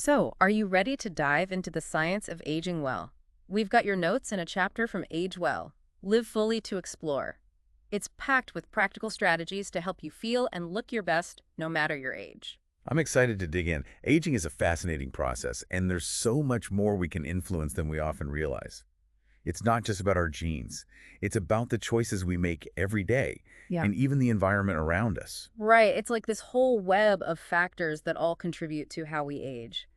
So, are you ready to dive into the science of aging well? We've got your notes and a chapter from Age Well, Live Fully to Explore. It's packed with practical strategies to help you feel and look your best no matter your age. I'm excited to dig in. Aging is a fascinating process, and there's so much more we can influence than we often realize. It's not just about our genes. It's about the choices we make every day, Yeah. and even the environment around us. Right, it's like this whole web of factors that all contribute to how we age.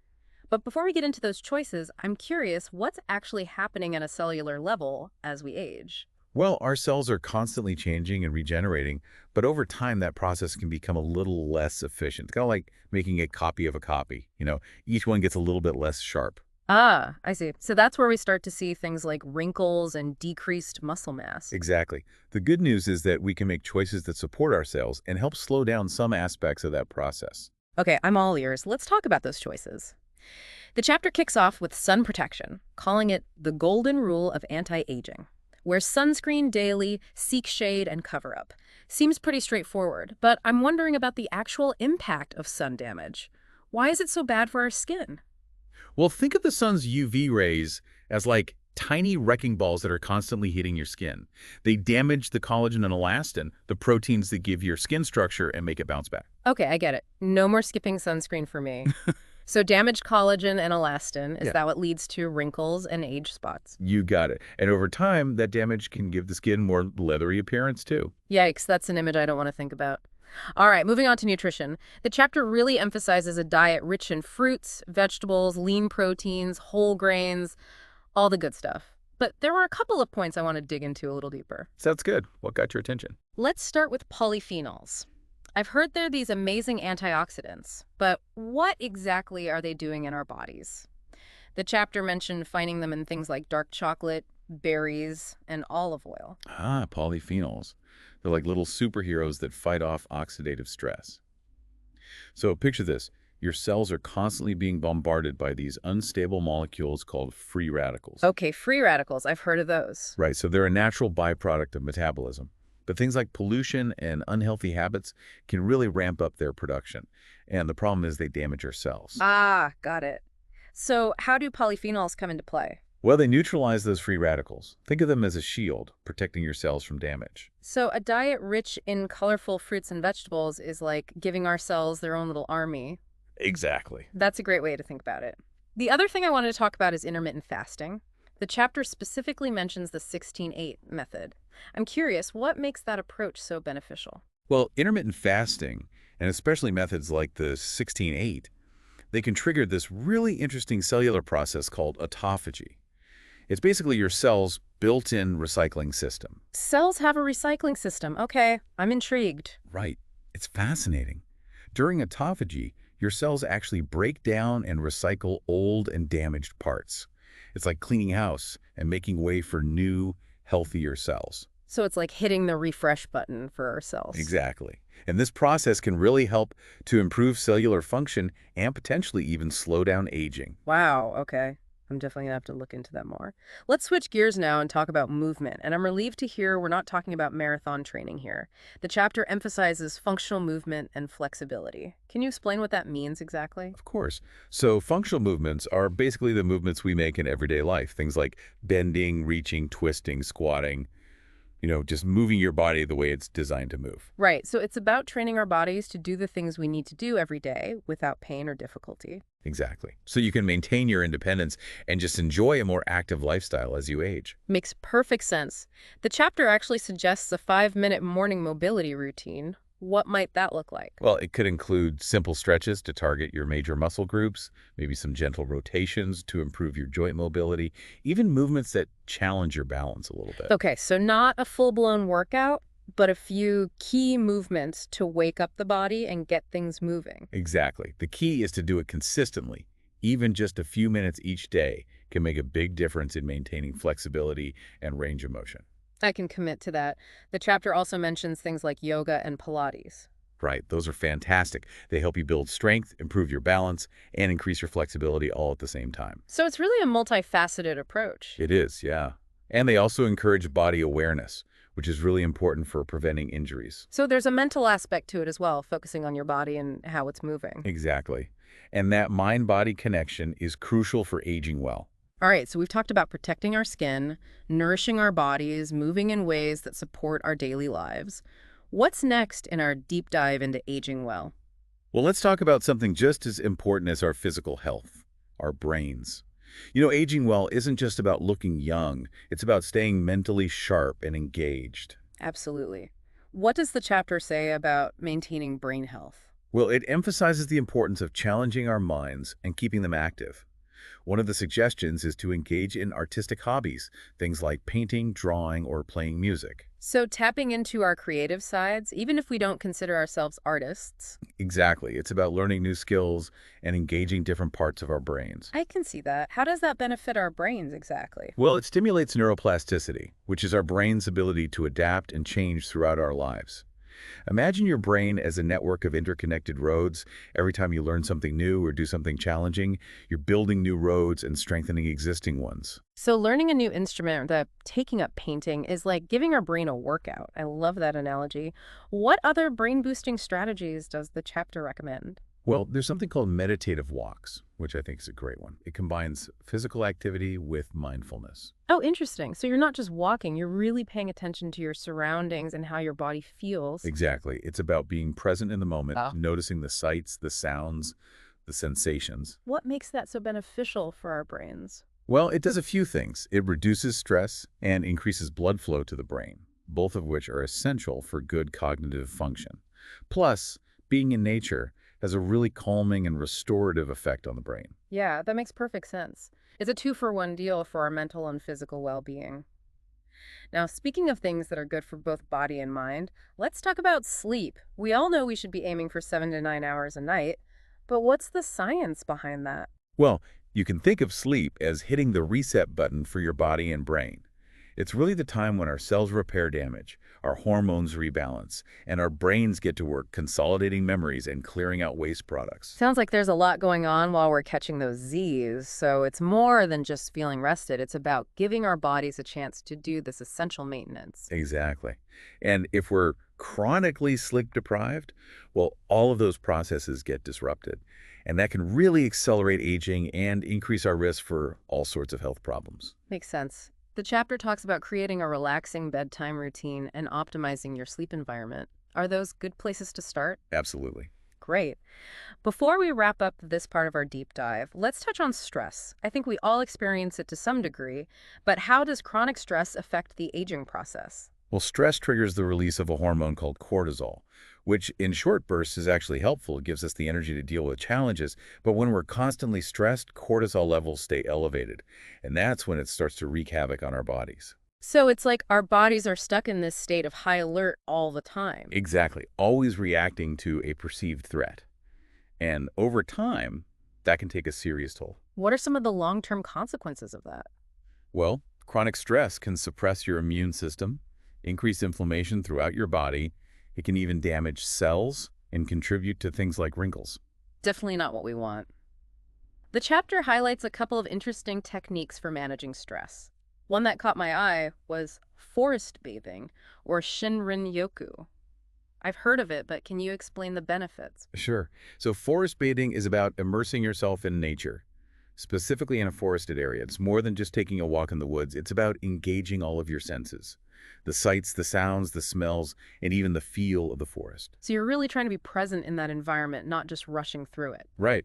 But before we get into those choices, I'm curious what's actually happening at a cellular level as we age? Well, our cells are constantly changing and regenerating, but over time that process can become a little less efficient. Kind of like making a copy of a copy. Each one gets a little bit less sharp. Ah, I see. So that's where we start to see things like wrinkles and decreased muscle mass. Exactly. The good news is that we can make choices that support our cells and help slow down some aspects of that process. Okay, I'm all ears. Let's talk about those choices. The chapter kicks off with sun protection, calling it the golden rule of anti-aging. Wear sunscreen daily, seek shade, and cover up. Seems pretty straightforward, but I'm wondering about the actual impact of sun damage. Why is it so bad for our skin? Well, think of the sun's UV rays as like tiny wrecking balls that are constantly hitting your skin. They damage the collagen and elastin, the proteins that give your skin structure and make it bounce back. Okay, I get it. No more skipping sunscreen for me. So damaged collagen and elastin, is Yeah. that what leads to wrinkles and age spots? You got it. And over time, that damage can give the skin more leathery appearance too. Yikes, that's an image I don't want to think about. All right, moving on to nutrition. The chapter really emphasizes a diet rich in fruits, vegetables, lean proteins, whole grains, all the good stuff. But there were a couple of points I want to dig into a little deeper. Sounds good. What got your attention? Let's start with polyphenols. I've heard they're these amazing antioxidants, but what exactly are they doing in our bodies? The chapter mentioned finding them in things like dark chocolate, berries, and olive oil. Ah, polyphenols. They're like little superheroes that fight off oxidative stress. So picture this. Your cells are constantly being bombarded by these unstable molecules called free radicals. Okay, free radicals, I've heard of those. Right, so they're a natural byproduct of metabolism. But things like pollution and unhealthy habits can really ramp up their production. And the problem is they damage our cells. Ah, got it. So how do polyphenols come into play? Well, they neutralize those free radicals. Think of them as a shield, protecting your cells from damage. So a diet rich in colorful fruits and vegetables is like giving our cells their own little army. Exactly. That's a great way to think about it. The other thing I wanted to talk about is intermittent fasting. The chapter specifically mentions the 16-8 method. I'm curious, what makes that approach so beneficial? Well, intermittent fasting, and especially methods like the 16-8, they can trigger this really interesting cellular process called autophagy. It's basically your cell's built-in recycling system. Cells have a recycling system. Okay, I'm intrigued. Right. It's fascinating. During autophagy, your cells actually break down and recycle old and damaged parts. It's like cleaning house and making way for new, healthier cells. So it's like hitting the refresh button for our cells. Exactly. And this process can really help to improve cellular function and potentially even slow down aging. Wow, okay. I'm definitely gonna have to look into that more. Let's switch gears now and talk about movement. And I'm relieved to hear we're not talking about marathon training here. The chapter emphasizes functional movement and flexibility. Can you explain what that means exactly? Of course. So functional movements are basically the movements we make in everyday life. Things like bending, reaching, twisting, squatting, just moving your body the way it's designed to move. Right, so it's about training our bodies to do the things we need to do every day without pain or difficulty. Exactly. So you can maintain your independence and just enjoy a more active lifestyle as you age. Makes perfect sense. The chapter actually suggests a 5-minute morning mobility routine. What might that look like? Well, it could include simple stretches to target your major muscle groups, maybe some gentle rotations to improve your joint mobility, even movements that challenge your balance a little bit. Okay, so not a full-blown workout, but a few key movements to wake up the body and get things moving. Exactly. The key is to do it consistently. Even just a few minutes each day can make a big difference in maintaining flexibility and range of motion. I can commit to that. The chapter also mentions things like yoga and Pilates. Right, those are fantastic. They help you build strength, improve your balance, and increase your flexibility all at the same time. So it's really a multifaceted approach. It is, yeah. And they also encourage body awareness, which is really important for preventing injuries. So there's a mental aspect to it as well, focusing on your body and how it's moving. Exactly. And that mind-body connection is crucial for aging well. All right, so we've talked about protecting our skin, nourishing our bodies, moving in ways that support our daily lives. What's next in our deep dive into aging well? Well, let's talk about something just as important as our physical health, our brains. Aging well isn't just about looking young. It's about staying mentally sharp and engaged. Absolutely. What does the chapter say about maintaining brain health? Well, it emphasizes the importance of challenging our minds and keeping them active. One of the suggestions is to engage in artistic hobbies, things like painting, drawing, or playing music. So, tapping into our creative sides, even if we don't consider ourselves artists. Exactly. It's about learning new skills and engaging different parts of our brains. I can see that. How does that benefit our brains exactly? Well, it stimulates neuroplasticity, which is our brain's ability to adapt and change throughout our lives. Imagine your brain as a network of interconnected roads. Every time you learn something new or do something challenging, you're building new roads and strengthening existing ones. So, learning a new instrument, that taking up painting, is like giving our brain a workout. I love that analogy. What other brain boosting strategies does the chapter recommend? Well, there's something called meditative walks, which I think is a great one. It combines physical activity with mindfulness. Oh, interesting. So, you're not just walking, you're really paying attention to your surroundings and how your body feels. Exactly. It's about being present in the moment, Wow. noticing the sights, the sounds, the sensations. What makes that so beneficial for our brains? Well, it does a few things. It reduces stress and increases blood flow to the brain, both of which are essential for good cognitive function. Plus, being in nature has a really calming and restorative effect on the brain. Yeah, that makes perfect sense. It's a two-for-one deal for our mental and physical well-being. Now, speaking of things that are good for both body and mind, let's talk about sleep. We all know we should be aiming for 7 to 9 hours a night, but what's the science behind that? Well, you can think of sleep as hitting the reset button for your body and brain. It's really the time when our cells repair damage, our hormones rebalance, and our brains get to work consolidating memories and clearing out waste products. Sounds like there's a lot going on while we're catching those Z's, so it's more than just feeling rested. It's about giving our bodies a chance to do this essential maintenance. Exactly. And if we're chronically sleep deprived, well, all of those processes get disrupted. And that can really accelerate aging and increase our risk for all sorts of health problems. Makes sense. The chapter talks about creating a relaxing bedtime routine and optimizing your sleep environment. Are those good places to start? Absolutely. Great. Before we wrap up this part of our deep dive, let's touch on stress. I think we all experience it to some degree, but how does chronic stress affect the aging process? Well, stress triggers the release of a hormone called cortisol, which in short bursts is actually helpful. It gives us the energy to deal with challenges. But when we're constantly stressed, cortisol levels stay elevated. And that's when it starts to wreak havoc on our bodies. So it's like our bodies are stuck in this state of high alert all the time. Exactly. Always reacting to a perceived threat. And over time, that can take a serious toll. What are some of the long-term consequences of that? Well, chronic stress can suppress your immune system, increase inflammation throughout your body. It can even damage cells and contribute to things like wrinkles. Definitely not what we want. The chapter highlights a couple of interesting techniques for managing stress. One that caught my eye was forest bathing, or Shinrin-yoku. I've heard of it, but can you explain the benefits? Sure. So forest bathing is about immersing yourself in nature, specifically in a forested area. It's more than just taking a walk in the woods. It's about engaging all of your senses. The sights, the sounds, the smells, and even the feel of the forest. So you're really trying to be present in that environment, not just rushing through it. Right.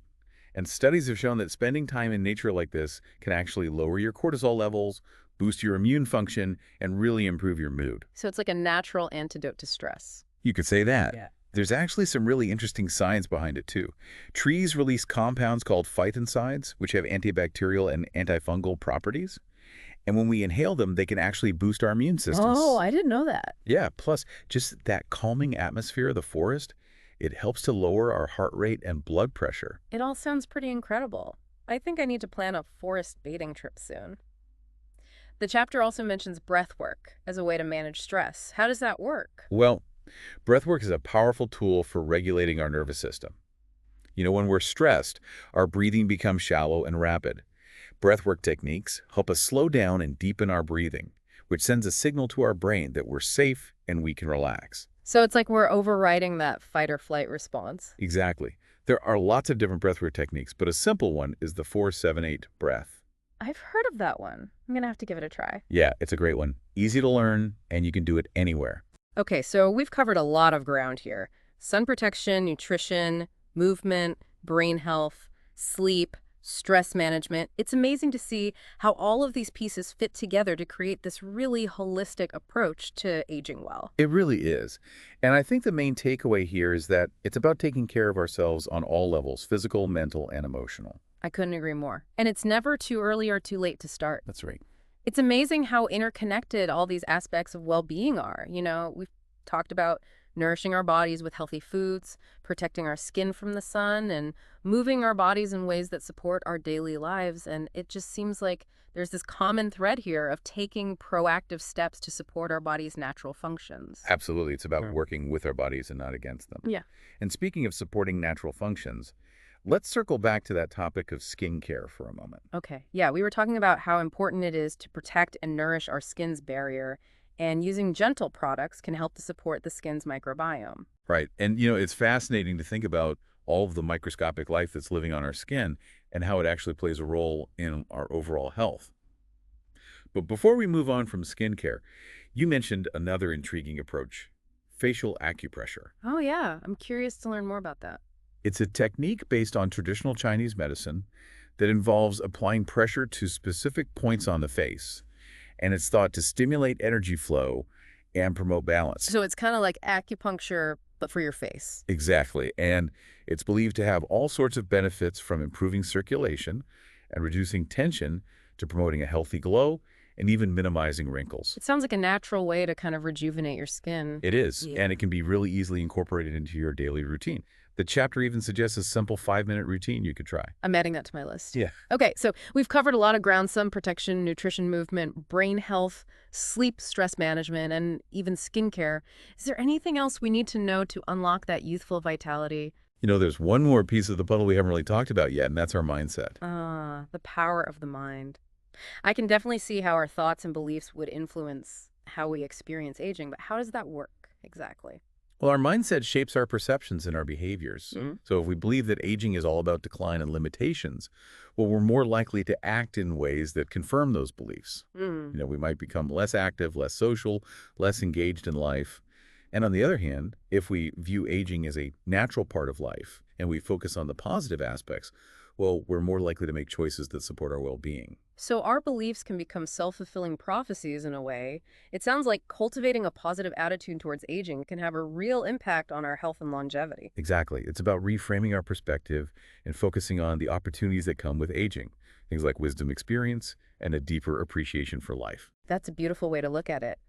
And studies have shown that spending time in nature like this can actually lower your cortisol levels, boost your immune function, and really improve your mood. So it's like a natural antidote to stress. You could say that. Yeah. There's actually some really interesting science behind it, too. Trees release compounds called phytoncides, which have antibacterial and antifungal properties. And when we inhale them, they can actually boost our immune systems. Oh, I didn't know that. Yeah, plus just that calming atmosphere of the forest, it helps to lower our heart rate and blood pressure. It all sounds pretty incredible. I think I need to plan a forest bathing trip soon. The chapter also mentions breathwork as a way to manage stress. How does that work? Well, breathwork is a powerful tool for regulating our nervous system. When we're stressed, our breathing becomes shallow and rapid. Breathwork techniques help us slow down and deepen our breathing, which sends a signal to our brain that we're safe and we can relax. So it's like we're overriding that fight or flight response. Exactly. There are lots of different breathwork techniques, but a simple one is the 4-7-8 breath. I've heard of that one. I'm gonna have to give it a try. Yeah, it's a great one. Easy to learn, and you can do it anywhere. Okay, so we've covered a lot of ground here. Sun protection, nutrition, movement, brain health, sleep, stress management. It's amazing to see how all of these pieces fit together to create this really holistic approach to aging well. It really is. And I think the main takeaway here is that it's about taking care of ourselves on all levels, physical, mental, and emotional. I couldn't agree more. And it's never too early or too late to start. That's right. It's amazing how interconnected all these aspects of well-being are. We've talked about nourishing our bodies with healthy foods, protecting our skin from the sun, and moving our bodies in ways that support our daily lives. And it just seems like there's this common thread here of taking proactive steps to support our body's natural functions. Absolutely. It's about working with our bodies and not against them. Yeah. And speaking of supporting natural functions, let's circle back to that topic of skincare for a moment. Okay. Yeah, we were talking about how important it is to protect and nourish our skin's barrier, and using gentle products can help to support the skin's microbiome. Right. And, it's fascinating to think about all of the microscopic life that's living on our skin and how it actually plays a role in our overall health. But before we move on from skincare, you mentioned another intriguing approach, facial acupressure. Oh, yeah. I'm curious to learn more about that. It's a technique based on traditional Chinese medicine that involves applying pressure to specific points on the face, and it's thought to stimulate energy flow and promote balance. So it's kind of like acupuncture, but for your face. Exactly. And it's believed to have all sorts of benefits, from improving circulation and reducing tension to promoting a healthy glow and even minimizing wrinkles. It sounds like a natural way to kind of rejuvenate your skin. It is, Yeah. and it can be really easily incorporated into your daily routine. The chapter even suggests a simple 5-minute routine you could try. I'm adding that to my list. Yeah. Okay, so we've covered a lot of ground: sun protection, nutrition, movement, brain health, sleep, stress management, and even skincare. Is there anything else we need to know to unlock that youthful vitality? There's one more piece of the puzzle we haven't really talked about yet, and that's our mindset. The power of the mind. I can definitely see how our thoughts and beliefs would influence how we experience aging, but how does that work exactly? Well, our mindset shapes our perceptions and our behaviors. Mhm. So if we believe that aging is all about decline and limitations, well, we're more likely to act in ways that confirm those beliefs. We might become less active, less social, less engaged in life. And on the other hand, if we view aging as a natural part of life and we focus on the positive aspects, well, we're more likely to make choices that support our well-being. So our beliefs can become self-fulfilling prophecies in a way. It sounds like cultivating a positive attitude towards aging can have a real impact on our health and longevity. Exactly. It's about reframing our perspective and focusing on the opportunities that come with aging, things like wisdom, experience, and a deeper appreciation for life. That's a beautiful way to look at it.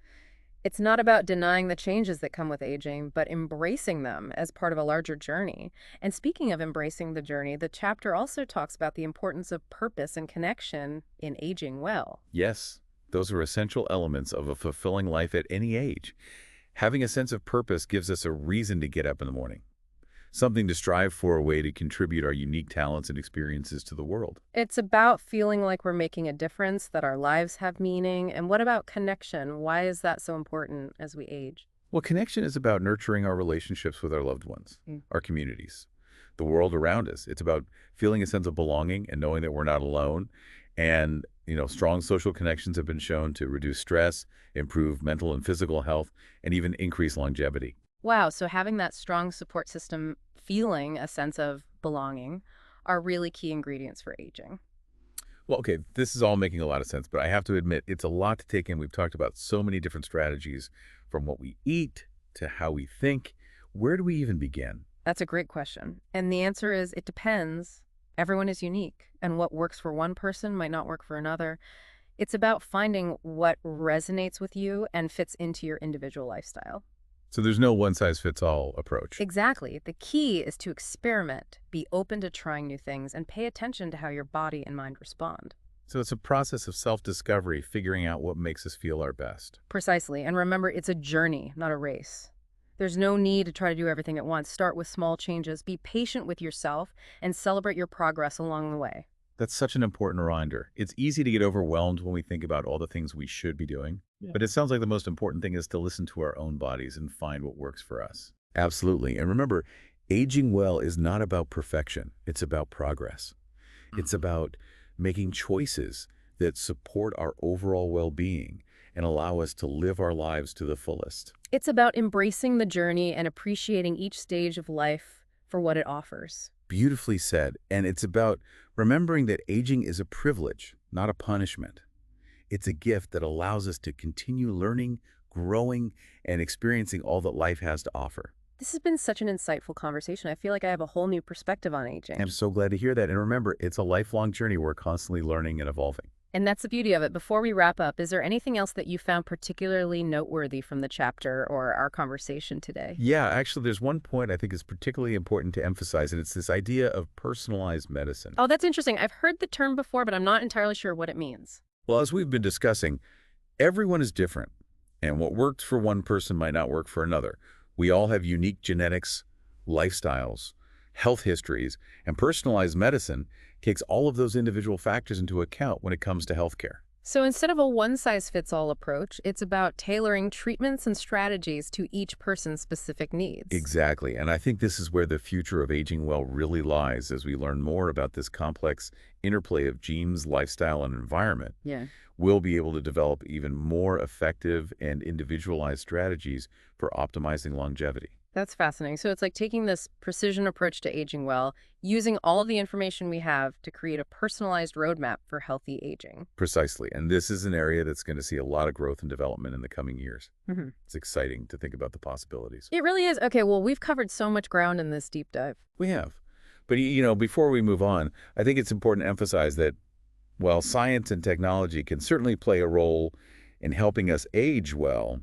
It's not about denying the changes that come with aging, but embracing them as part of a larger journey. And speaking of embracing the journey, the chapter also talks about the importance of purpose and connection in aging well. Yes, those are essential elements of a fulfilling life at any age. Having a sense of purpose gives us a reason to get up in the morning, something to strive for, a way to contribute our unique talents and experiences to the world. It's about feeling like we're making a difference, that our lives have meaning. And what about connection? Why is that so important as we age? Well, connection is about nurturing our relationships with our loved ones, Mm. our communities, the world around us. It's about feeling a sense of belonging and knowing that we're not alone. And, strong social connections have been shown to reduce stress, improve mental and physical health, and even increase longevity. Wow, so having that strong support system, feeling a sense of belonging, are really key ingredients for aging. Well, okay, this is all making a lot of sense, but I have to admit, it's a lot to take in. We've talked about so many different strategies, from what we eat to how we think. Where do we even begin? That's a great question. And the answer is it depends. Everyone is unique, and what works for one person might not work for another. It's about finding what resonates with you and fits into your individual lifestyle. So there's no one-size-fits-all approach. Exactly. The key is to experiment, be open to trying new things, and pay attention to how your body and mind respond. So it's a process of self-discovery, figuring out what makes us feel our best. Precisely. And remember, it's a journey, not a race. There's no need to try to do everything at once. Start with small changes, be patient with yourself, and celebrate your progress along the way. That's such an important reminder. It's easy to get overwhelmed when we think about all the things we should be doing. Yeah. But it sounds like the most important thing is to listen to our own bodies and find what works for us. Absolutely. And remember, Aging well is not about perfection. It's about progress. It's Mhm. about making choices that support our overall well-being and allow us to live our lives to the fullest. It's about embracing the journey and appreciating each stage of life for what it offers. Beautifully said. And it's about remembering that aging is a privilege, not a punishment. It's a gift that allows us to continue learning, growing, and experiencing all that life has to offer. This has been such an insightful conversation. I feel like I have a whole new perspective on I'm aging. so glad to hear that. And remember, it's a lifelong journey. We're constantly learning and evolving. And that's the beauty of it. Before we wrap up, is there anything else that you found particularly noteworthy from the chapter or our conversation today? Yeah, actually, there's one point I think is particularly important to emphasize, and it's this idea of personalized medicine. Oh, that's interesting. I've heard the term before, but I'm not entirely sure what it means. Well, as we've been discussing, everyone is different, and what works for one person might not work for another. We all have unique genetics, lifestyles, health histories, and personalized medicine takes all of those individual factors into account when it comes to healthcare. So instead of a one-size-fits-all approach, it's about tailoring treatments and strategies to each person's specific needs. Exactly, and I think this is where the future of aging well really lies as we learn more about this complex interplay of genes, lifestyle, and environment. Yeah. We'll be able to develop even more effective and individualized strategies for optimizing longevity. That's fascinating. So it's like taking this precision approach to aging well, using all of the information we have to create a personalized roadmap for healthy aging. Precisely, and this is an area that's going to see a lot of growth and development in the coming years. Hmm. It's exciting to think about the possibilities. It really is. Okay, well, we've covered so much ground in this deep dive. We have. But, before we move on, I think it's important to emphasize that while science and technology can certainly play a role in helping us age well,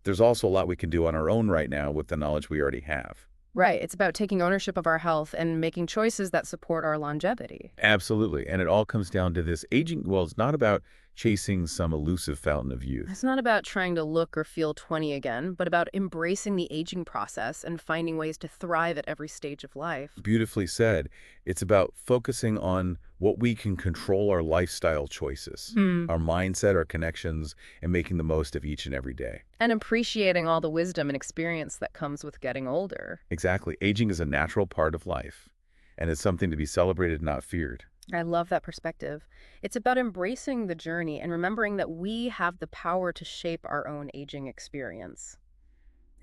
there's also a lot we can do on our own right now with the knowledge we already have. Right. It's about taking ownership of our health and making choices that support our longevity. Absolutely. And it all comes down to this aging. Well, it's not about chasing some elusive fountain of It's youth. not about trying to look or feel 20 again, but about embracing the aging process and finding ways to thrive at every stage of life. Beautifully said. It's about focusing on what we can control our lifestyle choices, Hmm. our mindset, our connections, and making the most of each and every day. And appreciating all the wisdom and experience that comes with getting older. Exactly. Aging is a natural part of life, and it's something to be celebrated, not feared. I love that perspective. It's about embracing the journey and remembering that we have the power to shape our own aging experience.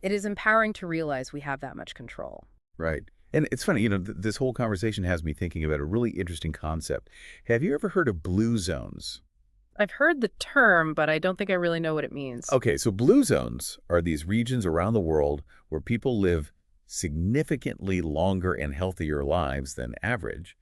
It is empowering to realize we have that much control. Right. And it's funny, this whole conversation has me thinking about a really interesting concept. Have you ever heard of blue zones? I've heard the term, but I don't think I really know what it means. Okay, so blue zones are these regions around the world where people live significantly longer and healthier lives than average.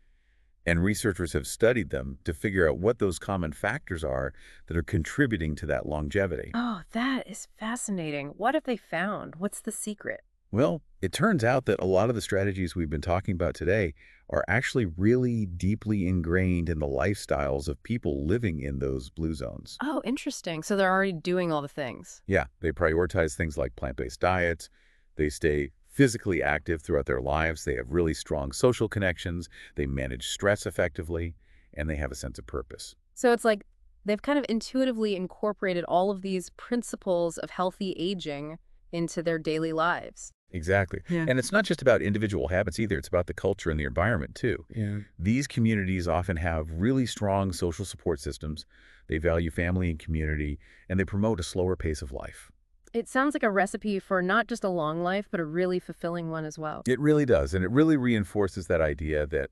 And researchers have studied them to figure out what those common factors are that are contributing to that longevity. Oh, that is fascinating. What have they found? What's the secret? Well, it turns out that a lot of the strategies we've been talking about today are actually really deeply ingrained in the lifestyles of people living in those blue zones. Oh, interesting. So they're already doing all the things. Yeah, they prioritize things like plant-based diets. They stay physically active throughout their lives. They have really strong social connections. They manage stress effectively, and they have a sense of purpose. So it's like they've kind of intuitively incorporated all of these principles of healthy aging into their daily lives. Exactly. Yeah. And it's not just about individual habits either. It's about the culture and the environment too. Yeah. These communities often have really strong social support systems. They value family and community, and they promote a slower pace of life. It sounds like a recipe for not just a long life, but a really fulfilling one as well. It really does, and it really reinforces that idea that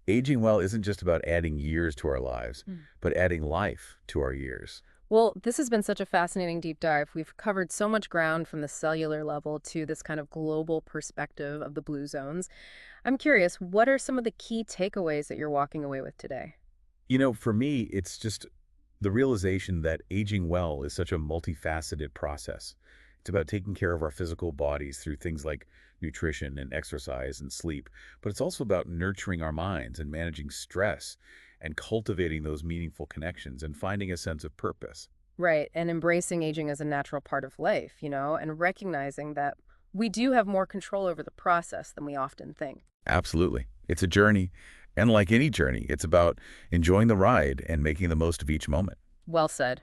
aging well isn't just about adding years to our lives, Mm. but adding life to our years. Well, this has been such a fascinating deep dive. We've covered so much ground from the cellular level to this kind of global perspective of the blue zones. I'm curious, what are some of the key takeaways that you're walking away with today? For me, it's just the realization that aging well is such a multifaceted process. It's about taking care of our physical bodies through things like nutrition and exercise and sleep, but it's also about nurturing our minds and managing stress and cultivating those meaningful connections and finding a sense of purpose. Right, and embracing aging as a natural part of life, and recognizing that we do have more control over the process than we often think. Absolutely. It's a journey, and like any journey, it's about enjoying the ride and making the most of each moment. Well said.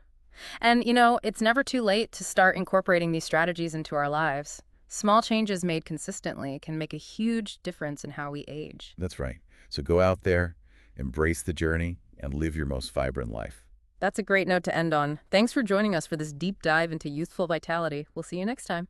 And, it's never too late to start incorporating these strategies into our lives. Small changes made consistently can make a huge difference in how we age. That's right. So go out there, embrace the journey, and live your most vibrant life. That's a great note to end on. Thanks for joining us for this deep dive into youthful vitality. We'll see you next time.